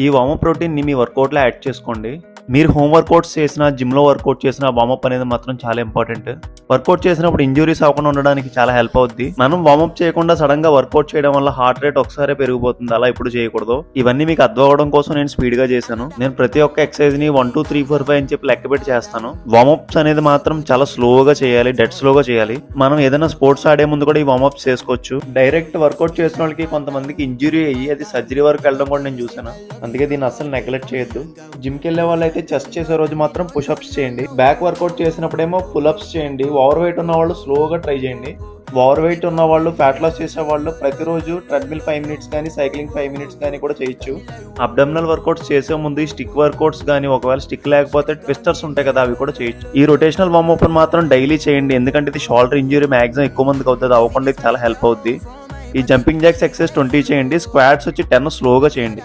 ఈ వార్మప్ రొటీన్ని మీ వర్కౌట్లో యాడ్ చేసుకోండి. మీరు హోమ్ వర్కౌట్స్ చేసినా, జిమ్లో వర్కౌట్ చేసినా వార్మప్ అనేది మాత్రం చాలా ఇంపార్టెంట్. వర్కౌట్ చేసినప్పుడు ఇంజురీస్ అవ్వకుండా ఉండడానికి చాలా హెల్ప్ అవుద్ది. మనం వార్మప్ చేయకుండా సడన్ గా వర్కౌట్ చేయడం వల్ల హార్ట్ రేట్ ఒకసారి పెరిగిపోతుంది. అలా ఇప్పుడు చేయకూడదు. ఇవన్నీ మీకు అర్థం అవడం కోసం నేను స్పీడ్ గా చేశాను. నేను ప్రతి ఒక్క ఎక్సర్సైజ్ ని 1 2 3 4 5 అని చెప్పి లెక్క పెట్టి చేస్తాను. వార్మప్స్ అనేది మాత్రం చాలా స్లోగా చేయాలి, డెడ్ స్లోగా చేయాలి. మనం ఏదైనా స్పోర్ట్స్ ఆడే ముందు కూడా ఈ వార్మప్స్ చేసుకోవచ్చు. డైరెక్ట్ వర్కౌట్ చేసిన వాళ్ళకి కొంతమందికి ఇంజురీ అయ్యి అది సర్జరీ వరకు వెళ్ళడం కూడా నేను చూసాను. అందుకే దీన్ని అసలు నెగ్లెక్ట్ చేయొద్దు. జిమ్ కి వెళ్ళే వాళ్ళు అయితే చెస్ట్ చేసే రోజు మాత్రం పుషప్స్ చేయండి. బ్యాక్ వర్కౌట్ చేసినప్పుడేమో పుల్అప్స్ చేయండి. ఓవర్ వెయిట్ ఉన్న వాళ్ళు స్లోగా ట్రై చేయండి. ఓవర్ వెయిట్ ఉన్న వాళ్ళు, ఫ్యాట్ లాస్ చేసే వాళ్ళు ప్రతిరోజు ట్రెడ్మిల్ 5 మినిట్స్ కానీ, సైక్లింగ్ 5 మినిట్స్ కానీ కూడా చేయొచ్చు. అబ్డామినల్ వర్కౌట్స్ చేసే ముందు ఈ స్టిక్ వర్కౌట్స్ కానీ, ఒకవేళ స్టిక్ లేకపోతే ట్విస్టర్స్ ఉంటాయి కదా, అవి కూడా చేయొచ్చు. ఈ రొటేషనల్ వార్మప్ మాత్రం డైలీ చేయండి. ఎందుకంటే ఇది షోల్డర్ ఇంజురీ మాక్సిమం ఎక్కువ మందికి అవుతుంది. అవ్వకుండా చాలా హెల్ప్ అవుద్ది. ఈ జంపింగ్ జాక్స్ ఎక్సర్సైజ్ 20 చేయండి. స్క్వాట్స్ వచ్చి 10 స్లోగా చేయండి.